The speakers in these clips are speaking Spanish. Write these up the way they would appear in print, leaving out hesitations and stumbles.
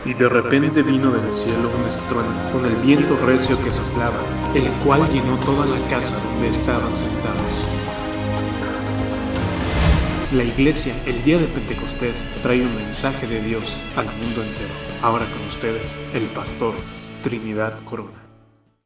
Y de repente vino del cielo un estruendo, con el viento recio que soplaba, el cual llenó toda la casa donde estaban sentados. La iglesia, el día de Pentecostés, trae un mensaje de Dios al mundo entero. Ahora con ustedes, el pastor Trinidad Corona.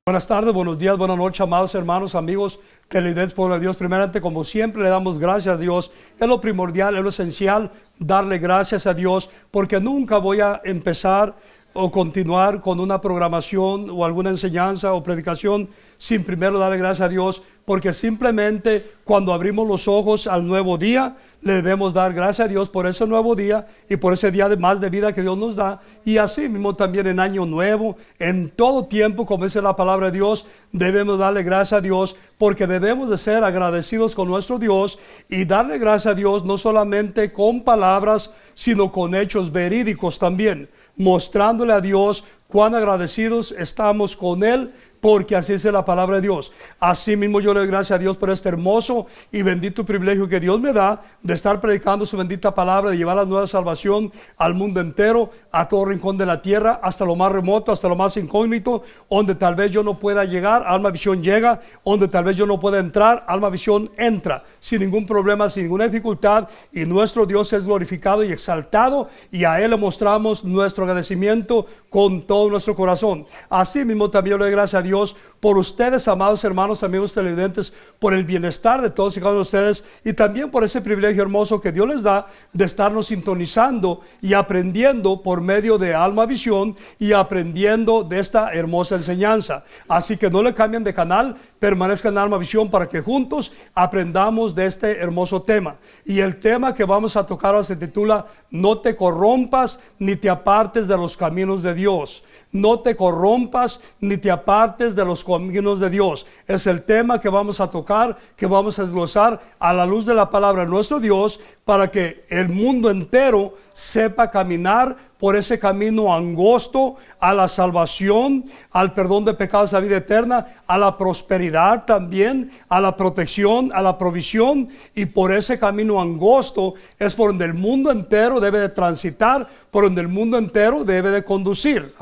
Buenas tardes, buenos días, buenas noches, amados hermanos, amigos, televidentes, pueblo de Dios. Primeramente, como siempre, le damos gracias a Dios. Es lo primordial, es lo esencial, darle gracias a Dios, porque nunca voy a empezar o continuar con una programación o alguna enseñanza o predicación sin primero darle gracias a Dios, porque simplemente cuando abrimos los ojos al nuevo día, le debemos dar gracias a Dios por ese nuevo día y por ese día de más de vida que Dios nos da. Y así mismo también en año nuevo, en todo tiempo, como dice la palabra de Dios, debemos darle gracias a Dios, porque debemos de ser agradecidos con nuestro Dios y darle gracias a Dios no solamente con palabras, sino con hechos verídicos también, mostrándole a Dios cuán agradecidos estamos con Él, porque así es la palabra de Dios. Así mismo yo le doy gracias a Dios por este hermoso y bendito privilegio que Dios me da de estar predicando su bendita palabra, de llevar la nueva salvación al mundo entero, a todo rincón de la tierra, hasta lo más remoto, hasta lo más incógnito, donde tal vez yo no pueda llegar, Alma Visión llega, donde tal vez yo no pueda entrar, Alma Visión entra, sin ningún problema, sin ninguna dificultad, y nuestro Dios es glorificado y exaltado, y a Él le mostramos nuestro agradecimiento con todo nuestro corazón. Así mismo también le doy gracias a Dios por ustedes, amados hermanos, amigos televidentes, por el bienestar de todos y cada uno de ustedes, y también por ese privilegio hermoso que Dios les da de estarnos sintonizando y aprendiendo por medio de Alma Visión y aprendiendo de esta hermosa enseñanza. Así que no le cambien de canal, permanezcan en Alma Visión para que juntos aprendamos de este hermoso tema. Y el tema que vamos a tocar ahora se titula: No te corrompas ni te apartes de los caminos de Dios. No te corrompas ni te apartes de los caminos de Dios. Es el tema que vamos a tocar, que vamos a desglosar a la luz de la palabra de nuestro Dios, para que el mundo entero sepa caminar por ese camino angosto a la salvación, al perdón de pecados, a la vida eterna, a la prosperidad también, a la protección, a la provisión. Y por ese camino angosto es por donde el mundo entero debe de transitar, por donde el mundo entero debe de conducir.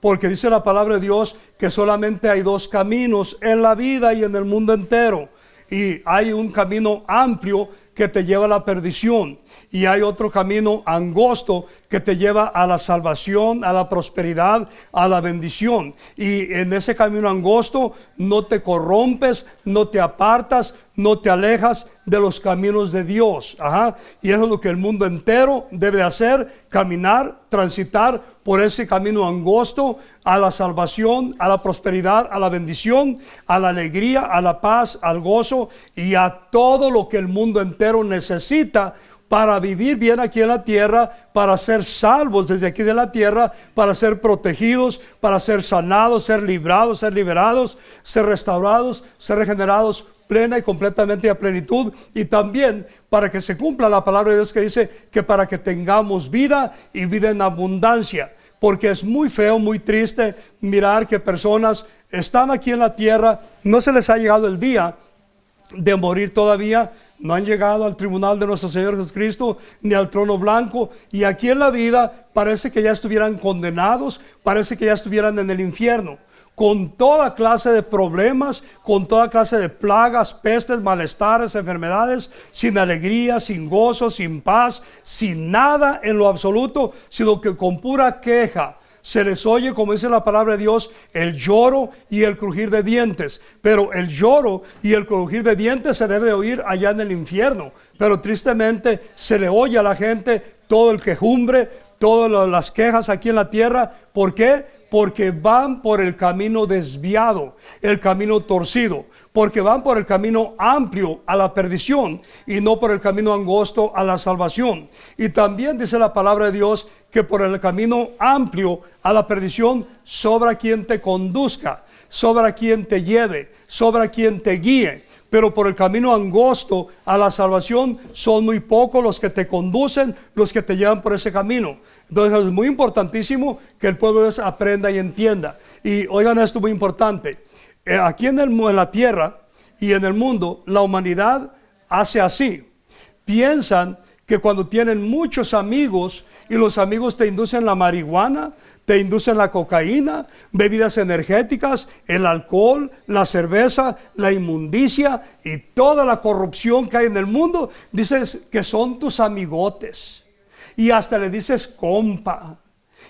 Porque dice la palabra de Dios que solamente hay dos caminos en la vida y en el mundo entero. Y hay un camino amplio que te lleva a la perdición, y hay otro camino angosto que te lleva a la salvación, a la prosperidad, a la bendición. Y en ese camino angosto no te corrompes, no te apartas, no te alejas de los caminos de Dios. Y eso es lo que el mundo entero debe hacer: caminar, transitar por ese camino angosto a la salvación, a la prosperidad, a la bendición, a la alegría, a la paz, al gozo y a todo lo que el mundo entero necesita para vivir bien aquí en la tierra, para ser salvos desde aquí de la tierra, para ser protegidos, para ser sanados, ser librados, ser liberados, ser restaurados, ser regenerados plena y completamente a plenitud, y también para que se cumpla la palabra de Dios que dice que para que tengamos vida y vida en abundancia. Porque es muy feo, muy triste mirar que personas están aquí en la tierra, no se les ha llegado el día de morir todavía, no han llegado al tribunal de nuestro Señor Jesucristo ni al trono blanco, y aquí en la vida parece que ya estuvieran condenados, parece que ya estuvieran en el infierno, con toda clase de problemas, con toda clase de plagas, pestes, malestares, enfermedades, sin alegría, sin gozo, sin paz, sin nada en lo absoluto, sino que con pura queja. Se les oye, como dice la palabra de Dios, el lloro y el crujir de dientes. Pero el lloro y el crujir de dientes se debe oír allá en el infierno. Pero tristemente se le oye a la gente todo el quejumbre, todas las quejas aquí en la tierra. ¿Por qué? Porque van por el camino desviado, el camino torcido, porque van por el camino amplio a la perdición y no por el camino angosto a la salvación. Y también dice la palabra de Dios que por el camino amplio a la perdición sobra quien te conduzca, sobra quien te lleve, sobra quien te guíe. Pero por el camino angosto a la salvación son muy pocos los que te conducen, los que te llevan por ese camino. Entonces es muy importantísimo que el pueblo de Dios aprenda y entienda. Y oigan esto muy importante. Aquí en la tierra y en el mundo, la humanidad hace así. Piensan que cuando tienen muchos amigos Y los amigos te inducen la marihuana, te inducen la cocaína, bebidas energéticas, el alcohol, la cerveza, la inmundicia y toda la corrupción que hay en el mundo. Dices que son tus amigotes. Y hasta le dices compa.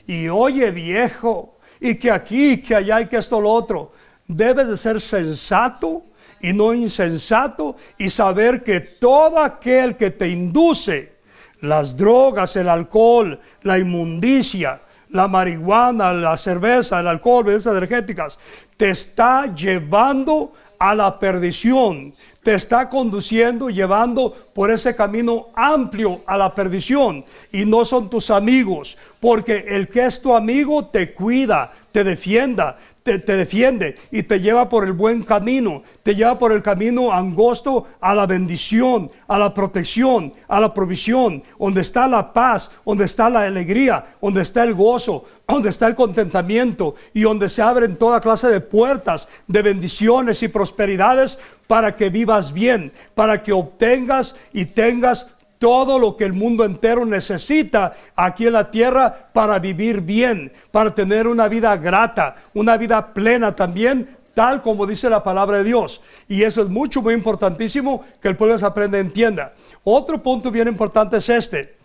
Y oye viejo. Y que aquí, que allá y que esto, lo otro. Debes de ser sensato y no insensato. Y saber que todo aquel que te induce las drogas, el alcohol, la inmundicia, la marihuana, la cerveza, el alcohol, bebidas energéticas, te está llevando a la perdición, te está conduciendo, llevando por ese camino amplio a la perdición, y no son tus amigos, porque el que es tu amigo te cuida, te defiende y te lleva por el buen camino, te lleva por el camino angosto a la bendición, a la protección, a la provisión, donde está la paz, donde está la alegría, donde está el gozo, donde está el contentamiento y donde se abren toda clase de puertas de bendiciones y prosperidades para que vivas bien, para que obtengas y tengas todo lo que el mundo entero necesita aquí en la tierra para vivir bien, para tener una vida grata, una vida plena también, tal como dice la palabra de Dios. Y eso es muy importantísimo que el pueblo se aprenda y entienda. Otro punto bien importante es este: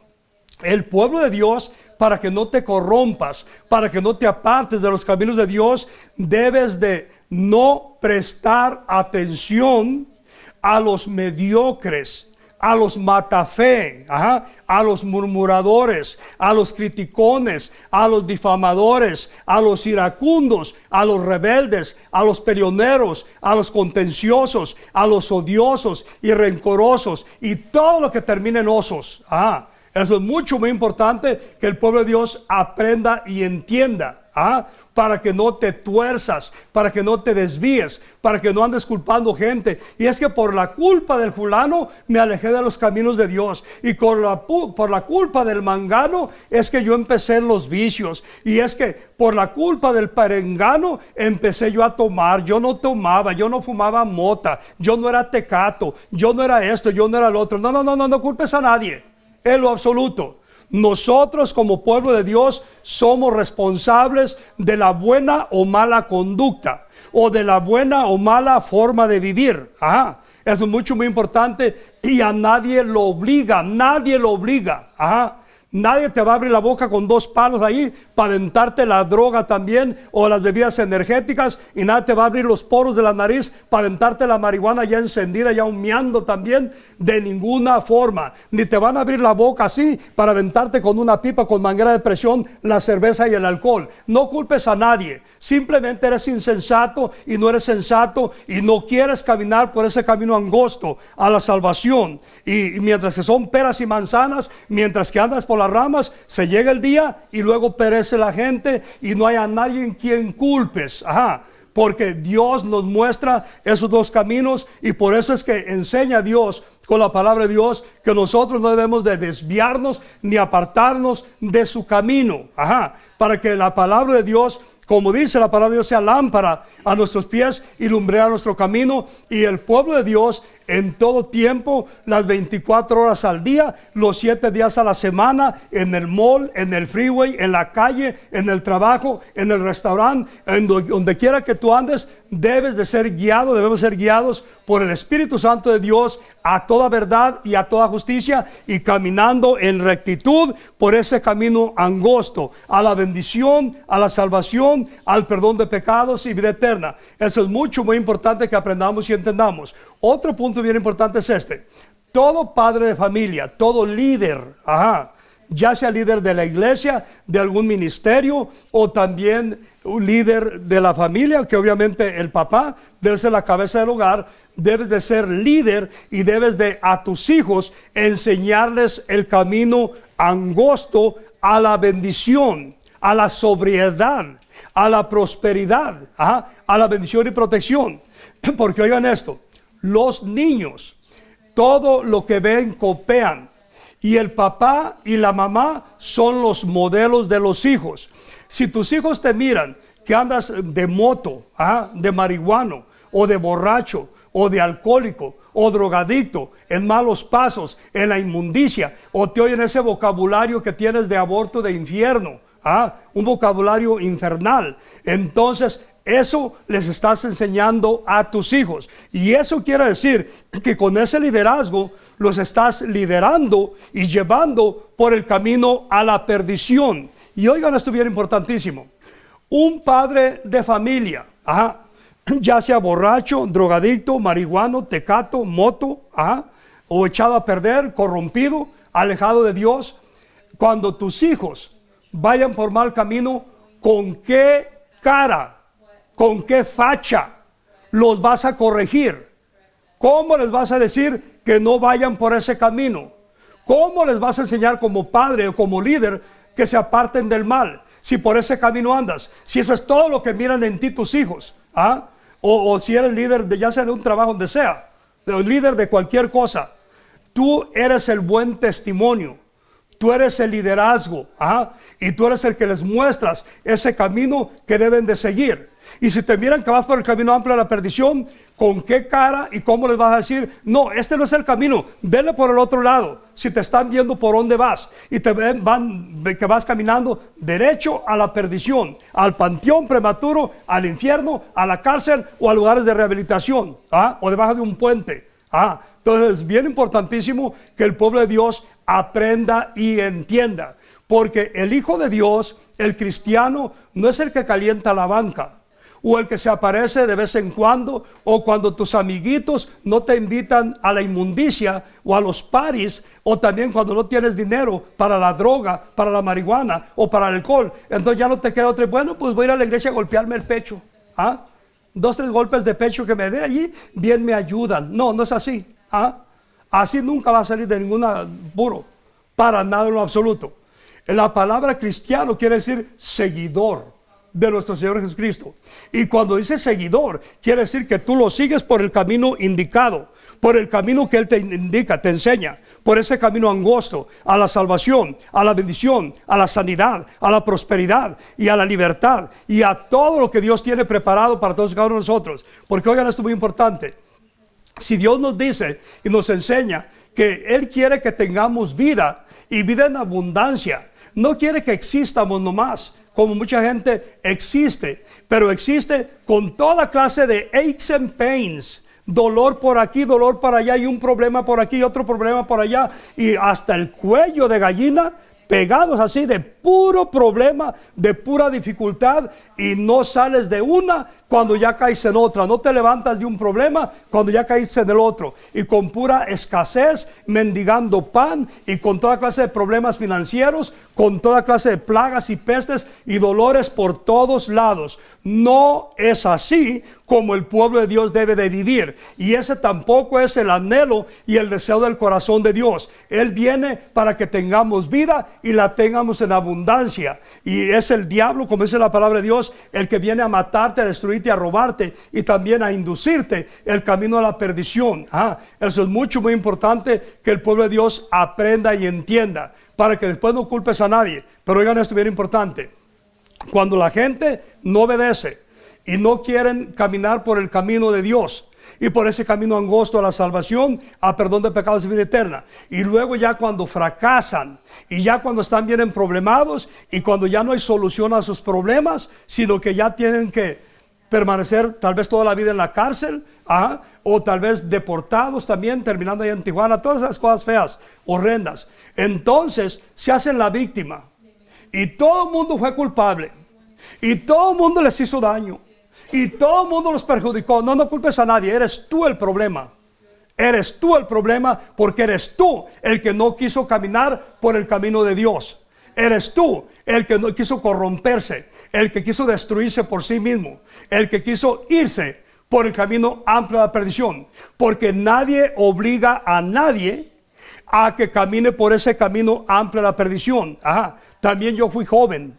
el pueblo de Dios, para que no te corrompas, para que no te apartes de los caminos de Dios, debes de no prestar atención a los mediocres, a los matafe, a los murmuradores, a los criticones, a los difamadores, a los iracundos, a los rebeldes, a los peleoneros, a los contenciosos, a los odiosos y rencorosos y todo lo que termine en osos. Eso es muy importante que el pueblo de Dios aprenda y entienda. Para que no te tuerzas, para que no te desvíes, para que no andes culpando gente. Y es que por la culpa del fulano me alejé de los caminos de Dios, y por la culpa del mangano es que yo empecé en los vicios, y es que por la culpa del perengano empecé yo a tomar. Yo no tomaba, yo no fumaba mota, yo no era tecato, yo no era esto, yo no era lo otro. No culpes a nadie en lo absoluto. Nosotros como pueblo de Dios somos responsables de la buena o mala conducta, o de la buena o mala forma de vivir. Eso es muy importante, y a nadie lo obliga, Nadie te va a abrir la boca con 2 palos ahí para aventarte la droga también, o las bebidas energéticas, y nadie te va a abrir los poros de la nariz para aventarte la marihuana ya encendida, ya humeando también, de ninguna forma. Ni te van a abrir la boca así para aventarte con una pipa, con manguera de presión, la cerveza y el alcohol. No culpes a nadie, simplemente eres insensato y no eres sensato y no quieres caminar por ese camino angosto a la salvación. Y mientras que son peras y manzanas, mientras que andas por las ramas, se llega el día y luego perece la gente y no hay a nadie en quien culpes. Porque Dios nos muestra esos 2 caminos, y por eso es que enseña Dios con la palabra de Dios que nosotros no debemos de desviarnos ni apartarnos de su camino. Para que la palabra de Dios, como dice la palabra de Dios, sea lámpara a nuestros pies y lumbrera nuestro camino. Y el pueblo de Dios en todo tiempo, las 24 horas al día, los 7 días a la semana, en el mall, en el freeway, en la calle, en el trabajo, en el restaurante, en donde quiera que tú andes, debemos ser guiados por el Espíritu Santo de Dios a toda verdad y a toda justicia, y caminando en rectitud por ese camino angosto a la bendición, a la salvación, al perdón de pecados y vida eterna. Eso es muy importante que aprendamos y entendamos. Otro punto bien importante es este: todo padre de familia, todo líder, ya sea líder de la iglesia, de algún ministerio, o también un líder de la familia, que obviamente el papá debe ser la cabeza del hogar, debes de ser líder y debes de a tus hijos enseñarles el camino angosto a la bendición, a la sobriedad, a la prosperidad, a la bendición y protección. Porque oigan esto: los niños, todo lo que ven copian, y el papá y la mamá son los modelos de los hijos. Si tus hijos te miran que andas de moto, de marihuano, o de borracho, o de alcohólico, o drogadicto, en malos pasos, en la inmundicia, o te oyen ese vocabulario que tienes de aborto, de infierno, un vocabulario infernal, entonces eso les estás enseñando a tus hijos. Y eso quiere decir que con ese liderazgo los estás liderando y llevando por el camino a la perdición. Y oigan esto bien importantísimo. Un padre de familia, ya sea borracho, drogadicto, marihuano, tecato, moto, o echado a perder, corrompido, alejado de Dios, cuando tus hijos vayan por mal camino, ¿con qué cara, con qué facha los vas a corregir? ¿Cómo les vas a decir que no vayan por ese camino? ¿Cómo les vas a enseñar como padre o como líder que se aparten del mal? Si por ese camino andas, si eso es todo lo que miran en ti tus hijos, o si eres líder de, ya sea de un trabajo donde sea, líder de cualquier cosa, tú eres el buen testimonio, tú eres el liderazgo, y tú eres el que les muestras ese camino que deben de seguir. Y si te miran que vas por el camino amplio de la perdición, ¿con qué cara y cómo les vas a decir? No, este no es el camino, vele por el otro lado. Si te están viendo por dónde vas y te ven que vas caminando derecho a la perdición, al panteón prematuro, al infierno, a la cárcel o a lugares de rehabilitación, o debajo de un puente. Entonces es bien importantísimo que el pueblo de Dios aprenda y entienda, porque el Hijo de Dios, el cristiano, no es el que calienta la banca, o el que se aparece de vez en cuando, o cuando tus amiguitos no te invitan a la inmundicia o a los paris, o también cuando no tienes dinero para la droga, para la marihuana o para el alcohol. Entonces ya no te queda otro, bueno, pues voy a ir a la iglesia a golpearme el pecho. 2, 3 golpes de pecho que me dé allí, bien me ayudan. No, no es así. Así nunca va a salir de ningún apuro, para nada en lo absoluto. La palabra cristiano quiere decir seguidor de nuestro Señor Jesucristo. Y cuando dice seguidor, quiere decir que tú lo sigues por el camino indicado, por el camino que Él te indica, te enseña, por ese camino angosto, a la salvación, a la bendición, a la sanidad, a la prosperidad y a la libertad y a todo lo que Dios tiene preparado para todos y cada uno de nosotros. Porque oigan, esto es muy importante. Si Dios nos dice y nos enseña que Él quiere que tengamos vida y vida en abundancia, no quiere que existamos nomás, como mucha gente existe, pero existe con toda clase de aches and pains, dolor por aquí, dolor por allá, y un problema por aquí y otro problema por allá, y hasta el cuello de gallina, pegados así de puro problema, de pura dificultad, y no sales de una cuando ya caes en otra, no te levantas de un problema cuando ya caíste en el otro, y con pura escasez, mendigando pan, y con toda clase de problemas financieros, con toda clase de plagas y pestes y dolores por todos lados. No es así como el pueblo de Dios debe de vivir, y ese tampoco es el anhelo y el deseo del corazón de Dios. Él viene para que tengamos vida y la tengamos en abundancia, y es el diablo, como dice la palabra de Dios, el que viene a matarte, a destruirte, a robarte y también a inducirte el camino a la perdición. Eso es muy importante que el pueblo de Dios aprenda y entienda, para que después no culpes a nadie. Pero oigan esto bien importante: cuando la gente no obedece y no quieren caminar por el camino de Dios y por ese camino angosto a la salvación, a perdón de pecados y vida eterna, y luego ya cuando fracasan y ya cuando están bien problemados y cuando ya no hay solución a sus problemas, sino que ya tienen que permanecer tal vez toda la vida en la cárcel, o tal vez deportados también, terminando ahí en Tijuana, todas esas cosas feas, horrendas. Entonces se hacen la víctima, y todo el mundo fue culpable, y todo el mundo les hizo daño, y todo el mundo los perjudicó. No culpes a nadie, eres tú el problema. Eres tú el problema, porque eres tú el que no quiso caminar por el camino de Dios. Eres tú el que no quiso corromperse, el que quiso destruirse por sí mismo, el que quiso irse por el camino amplio de la perdición. Porque nadie obliga a nadie a que camine por ese camino amplio de la perdición. También yo fui joven,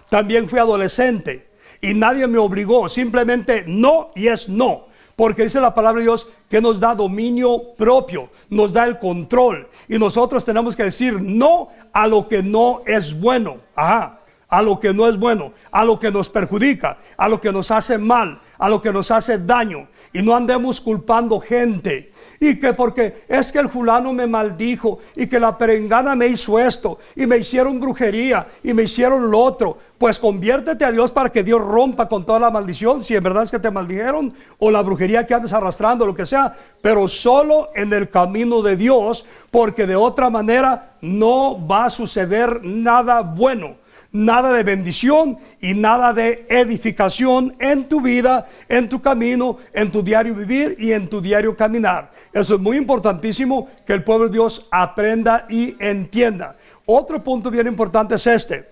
también fui adolescente, y nadie me obligó, simplemente no, y es no. Porque dice la palabra de Dios que nos da dominio propio, nos da el control, y nosotros tenemos que decir no a lo que no es bueno, a lo que no es bueno, a lo que nos perjudica, a lo que nos hace mal, a lo que nos hace daño. Y no andemos culpando gente. Y que porque es que el fulano me maldijo, y que la perengana me hizo esto, y me hicieron brujería, y me hicieron lo otro. Pues conviértete a Dios para que Dios rompa con toda la maldición, si en verdad es que te maldijeron, o la brujería que andes arrastrando, lo que sea. Pero solo en el camino de Dios, porque de otra manera no va a suceder nada bueno. Nada de bendición y nada de edificación en tu vida, en tu camino, en tu diario vivir y en tu diario caminar. Eso es muy importantísimo que el pueblo de Dios aprenda y entienda. Otro punto bien importante es este.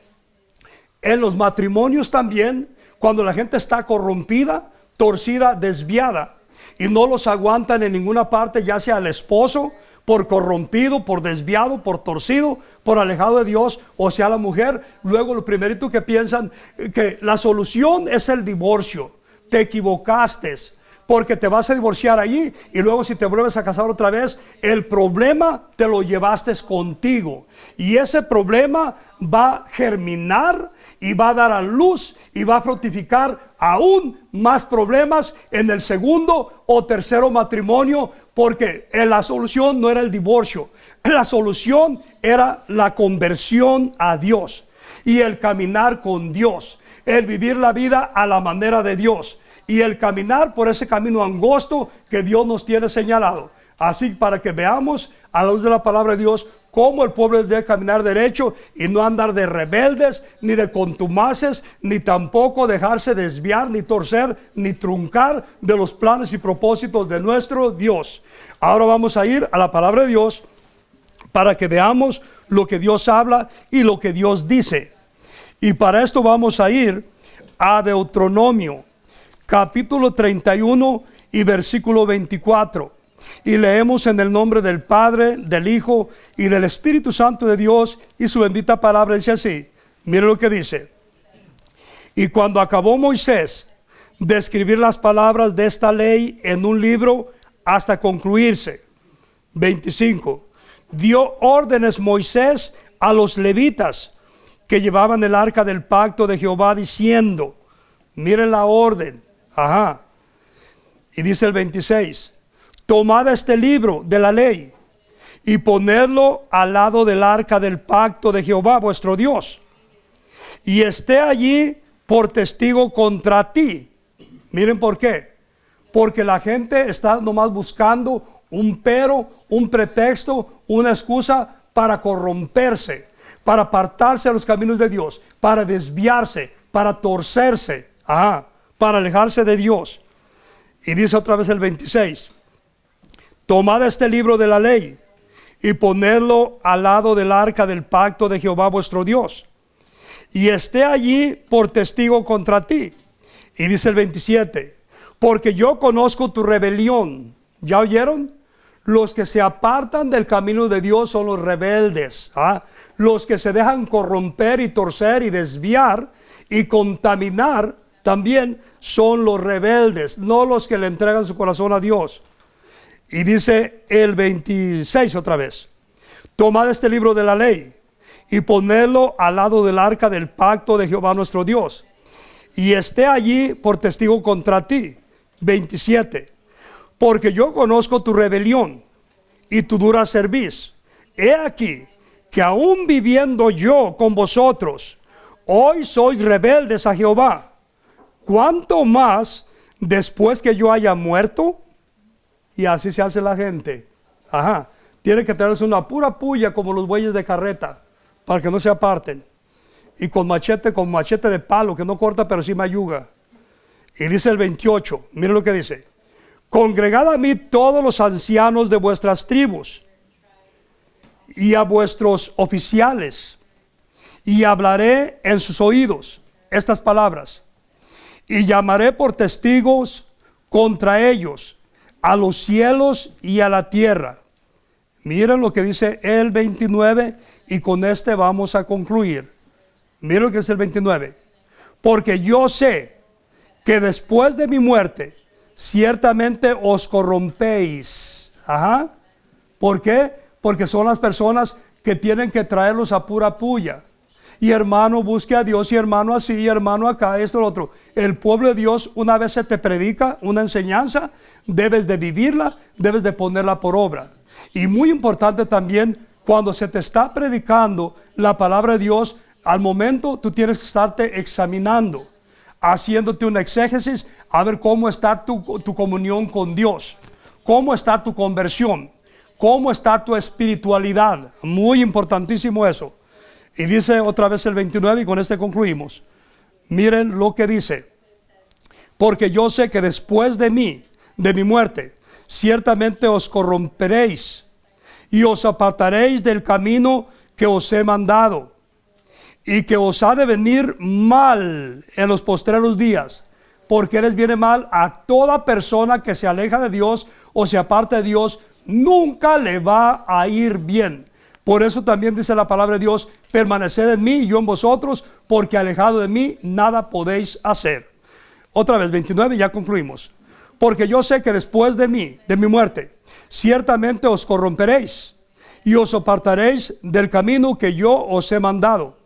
En los matrimonios también, cuando la gente está corrompida, torcida, desviada, y no los aguantan en ninguna parte, ya sea el esposo, por corrompido, por desviado, por torcido, por alejado de Dios, o sea la mujer, luego lo primerito que piensan que la solución es el divorcio. Te equivocaste, porque te vas a divorciar allí, y luego si te vuelves a casar otra vez, el problema te lo llevaste contigo, y ese problema va a germinar y va a dar a luz y va a fructificar aún más problemas en el segundo o tercero matrimonio, porque la solución no era el divorcio, la solución era la conversión a Dios y el caminar con Dios, el vivir la vida a la manera de Dios y el caminar por ese camino angosto que Dios nos tiene señalado. Así para que veamos a la luz de la palabra de Dios cómo el pueblo debe caminar derecho y no andar de rebeldes, ni de contumaces, ni tampoco dejarse desviar, ni torcer, ni truncar de los planes y propósitos de nuestro Dios. Ahora vamos a ir a la palabra de Dios para que veamos lo que Dios habla y lo que Dios dice. Y para esto vamos a ir a Deuteronomio, capítulo 31 y versículo 24. Y leemos en el nombre del Padre, del Hijo y del Espíritu Santo de Dios, y su bendita palabra dice así. Mire lo que dice. Y cuando acabó Moisés de escribir las palabras de esta ley en un libro hasta concluirse, 25, dio órdenes Moisés a los levitas que llevaban el arca del pacto de Jehová, diciendo, miren la orden, y dice el 26, tomad este libro de la ley y ponedlo al lado del arca del pacto de Jehová vuestro Dios, y esté allí por testigo contra ti. Miren por qué. Porque la gente está nomás buscando un pero, un pretexto, una excusa para corromperse, para apartarse de los caminos de Dios, para desviarse, para torcerse, para alejarse de Dios. Y dice otra vez el 26. Tomad este libro de la ley y ponedlo al lado del arca del pacto de Jehová vuestro Dios, y esté allí por testigo contra ti. Y dice el 27, porque yo conozco tu rebelión. ¿Ya oyeron? Los que se apartan del camino de Dios son los rebeldes. Los que se dejan corromper y torcer y desviar y contaminar también son los rebeldes, no los que le entregan su corazón a Dios. Y dice el 26 otra vez, tomad este libro de la ley y ponedlo al lado del arca del pacto de Jehová nuestro Dios, y esté allí por testigo contra ti. 27, porque yo conozco tu rebelión y tu dura cerviz. He aquí que aún viviendo yo con vosotros, hoy sois rebeldes a Jehová. ¿Cuánto más después que yo haya muerto? Y así se hace la gente. Tiene que traerse una pura puya como los bueyes de carreta, para que no se aparten. Y con machete de palo, que no corta pero sí mayuga. Y dice el 28, miren lo que dice. Congregad a mí todos los ancianos de vuestras tribus, y a vuestros oficiales, y hablaré en sus oídos estas palabras, y llamaré por testigos contra ellos a los cielos y a la tierra. Miren lo que dice el 29, y con este vamos a concluir. Miren lo que es el 29. Porque yo sé que después de mi muerte ciertamente os corrompéis. ¿Por qué? Porque son las personas que tienen que traerlos a pura puya. y hermano busque a Dios, y hermano así, y hermano acá, esto, lo otro. El pueblo de Dios, una vez se te predica una enseñanza, debes de vivirla, debes de ponerla por obra. Y muy importante también, cuando se te está predicando la palabra de Dios, al momento tú tienes que estarte examinando, haciéndote un exégesis, a ver cómo está tu comunión con Dios, cómo está tu conversión, cómo está tu espiritualidad. Muy importantísimo eso. Y dice otra vez el 29, y con este concluimos. Miren lo que dice: porque yo sé que después de mí, de mi muerte, ciertamente os corromperéis y os apartaréis del camino que os he mandado, y que os ha de venir mal en los postreros días, porque les viene mal a toda persona que se aleja de Dios o se aparta de Dios, nunca le va a ir bien. Por eso también dice la palabra de Dios: permaneced en mí y yo en vosotros, porque alejado de mí nada podéis hacer. Otra vez, 29, ya concluimos. Porque yo sé que después de mí, de mi muerte, ciertamente os corromperéis y os apartaréis del camino que yo os he mandado,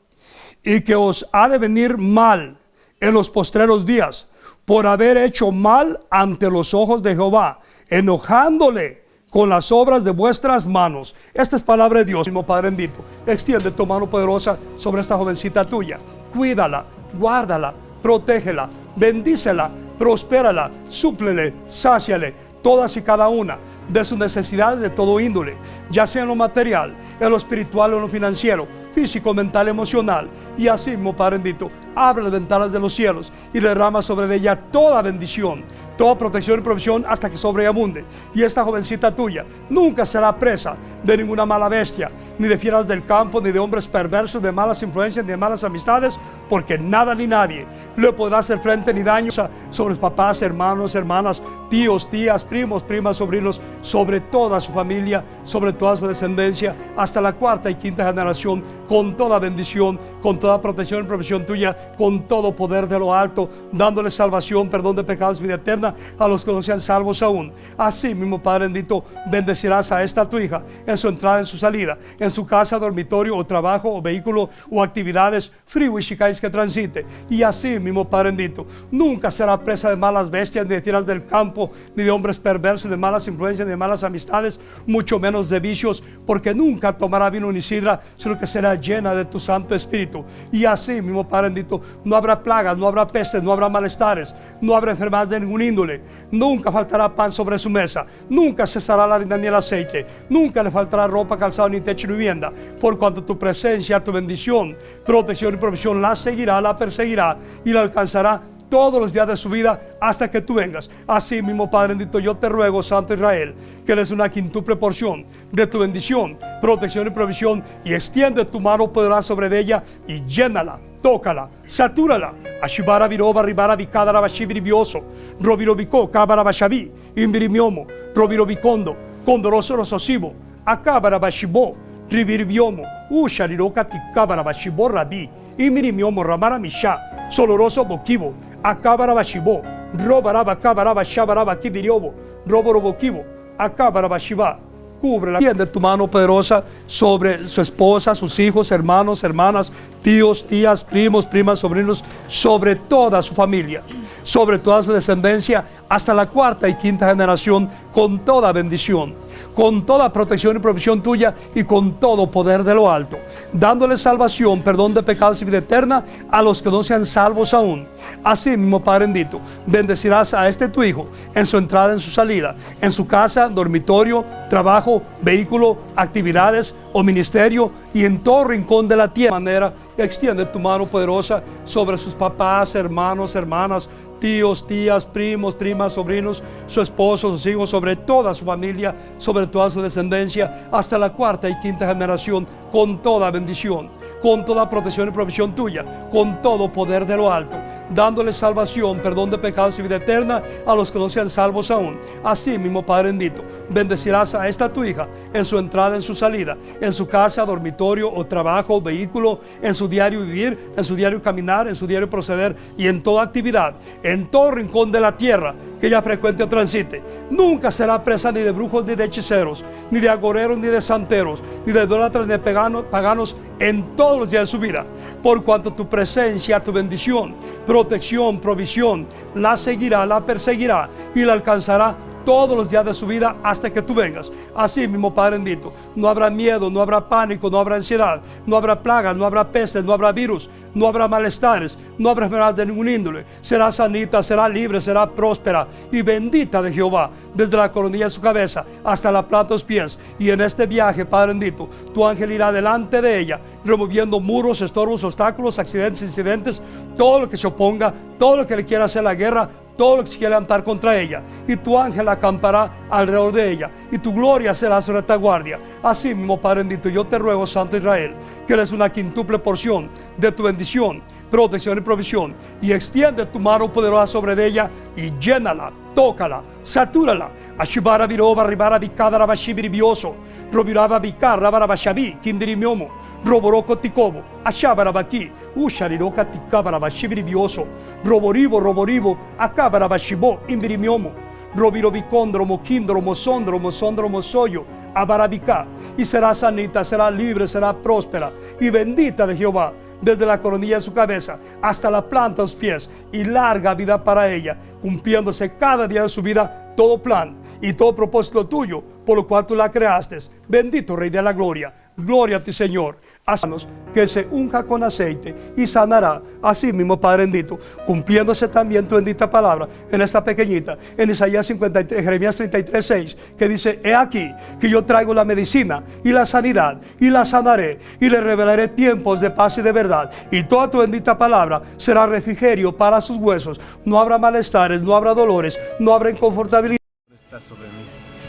y que os ha de venir mal en los postreros días, por haber hecho mal ante los ojos de Jehová, enojándole con las obras de vuestras manos. Esta es palabra de Dios. Mismo Padre bendito, extiende tu mano poderosa sobre esta jovencita tuya. Cuídala, guárdala, protégela, bendícela, prospérala, súplele, sáciale todas y cada una de sus necesidades de todo índole, ya sea en lo material, en lo espiritual o en lo financiero, físico, mental, emocional. Y así mismo, Padre bendito, abre las ventanas de los cielos y derrama sobre ella toda bendición, toda protección y provisión, hasta que sobreabunde. Y esta jovencita tuya nunca será presa de ninguna mala bestia, ni de fieras del campo, ni de hombres perversos, de malas influencias, ni de malas amistades, porque nada ni nadie le podrá hacer frente ni daño sobre papás, hermanos, hermanas, tíos, tías, primos, primas, sobrinos, sobre toda su familia, sobre toda su descendencia, hasta la cuarta y quinta generación, con toda bendición, con toda protección y provisión tuya, con todo poder de lo alto, dándole salvación, perdón de pecados, vida eterna a los que no sean salvos aún. Así mismo, Padre bendito, bendecirás a esta tu hija en su entrada, en su salida, en su casa, dormitorio o trabajo o vehículo o actividades, frío y chicais que transite. Y así mismo, Padre bendito, nunca será presa de malas bestias, ni de fieras del campo, ni de hombres perversos, de malas influencias, ni de malas amistades, mucho menos de vicios, porque nunca tomará vino ni sidra, sino que será llena de tu Santo Espíritu. Y así mismo, Padre bendito, no habrá plagas, no habrá pestes, no habrá malestares, no habrá enfermedades de ningún índole, nunca faltará pan sobre su mesa, nunca cesará la harina ni el aceite, nunca le faltará ropa, calzado, ni techo ni vivienda, por cuanto tu presencia, tu bendición, protección y provisión la seguirá, la perseguirá y la alcanzará todos los días de su vida hasta que tú vengas. Así mismo, Padre bendito, yo te ruego, Santo Israel, que les una quintuple porción de tu bendición, protección y provisión, y extiende tu mano poderosa sobre ella y llénala, tócala, satúrala. Ashibara viroba ribara bicadara bashibiribioso, robiro bico cabara bashabi, imbirimiomo, robiro bicondo, condoroso rososivo, acabara bashibo, ribiribiomo, ushariroka tikabara bashibo rabi, imirimiomo ramara misha, soloroso boquivo, acabara bashibo, robaraba cabara shabaraba kibiriobo, roboro boquivo, acabara bashiba. Cúbrela, tiende tu mano poderosa sobre su esposa, sus hijos, hermanos, hermanas, tíos, tías, primos, primas, sobrinos, sobre toda su familia, sobre toda su descendencia, hasta la cuarta y quinta generación, con toda bendición, con toda protección y provisión tuya, y con todo poder de lo alto, dándole salvación, perdón de pecados y vida eterna a los que no sean salvos aún. Así mismo, Padre bendito, bendecirás a este tu hijo en su entrada, en su salida, en su casa, dormitorio, trabajo, vehículo, actividades o ministerio, y en todo rincón de la tierra. De manera, extiende tu mano poderosa sobre sus papás, hermanos, hermanas, tíos, tías, primos, primas, sobrinos, su esposo, sus hijos, sobre toda su familia, sobre toda su descendencia, hasta la cuarta y quinta generación, con toda bendición, con toda protección y provisión tuya, con todo poder de lo alto, dándole salvación, perdón de pecados y vida eterna a los que no sean salvos aún. Así mismo, Padre bendito, bendecirás a esta tu hija en su entrada, en su salida, en su casa, dormitorio o trabajo, vehículo, en su diario vivir, en su diario caminar, en su diario proceder, y en toda actividad, en todo rincón de la tierra que ella frecuente o transite. Nunca será presa ni de brujos, ni de hechiceros, ni de agoreros, ni de santeros, ni de idólatras, ni de paganos. En todo todos los días de su vida, por cuanto tu presencia, tu bendición, protección, provisión, la seguirá, la perseguirá y la alcanzará todos los días de su vida hasta que tú vengas. Así mismo, Padre bendito, no habrá miedo, no habrá pánico, no habrá ansiedad, no habrá plagas, no habrá pestes, no habrá virus, no habrá malestares, no habrá enfermedad de ningún índole. Será sanita, será libre, será próspera y bendita de Jehová, desde la coronilla de su cabeza hasta la planta de los pies. Y en este viaje, Padre bendito, tu ángel irá delante de ella, removiendo muros, estorbos, obstáculos, accidentes, incidentes, todo lo que se oponga, todo lo que le quiera hacer la guerra, todo lo que se quiere levantar contra ella, y tu ángel acampará alrededor de ella, y tu gloria será su retaguardia. Así mismo, Padre bendito, yo te ruego, Santo Israel, que les una quintuple porción de tu bendición, protección y provisión, y extiende tu mano poderosa sobre ella, y llénala, tócala, satúrala. Ashibara viroba ribara bicadara bashibiribioso, robiraba bicarra barabashabi, kindirimiomo, roboroko tikobo, ashabara baki, ushariroka tikabara bashibiribioso, roboribo, akabara bashibo, imbirimiomo, robiro bicondromo, kindromo, sondromo, soyo, abarabika, y será sanita, será libre, será próspera y bendita de Jehová, desde la coronilla de su cabeza hasta la planta de los pies, y larga vida para ella, cumpliéndose cada día de su vida todo plan y todo propósito tuyo, por lo cual tú la creaste. Bendito Rey de la Gloria, gloria a ti, Señor. Haznos que se unja con aceite y sanará. Así mismo, Padre bendito, cumpliéndose también tu bendita palabra en esta pequeñita, en Isaías 53, Jeremías 33, 6, que dice: he aquí que yo traigo la medicina y la sanidad, y la sanaré, y le revelaré tiempos de paz y de verdad, y toda tu bendita palabra será refrigerio para sus huesos. No habrá malestares, no habrá dolores, no habrá inconfortabilidad. Está sobre mí,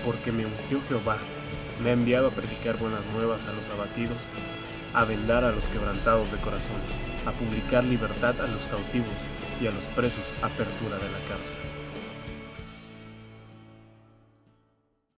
porque me ungió Jehová, me ha enviado a predicar buenas nuevas a los abatidos, a vendar a los quebrantados de corazón, a publicar libertad a los cautivos y a los presos apertura de la cárcel.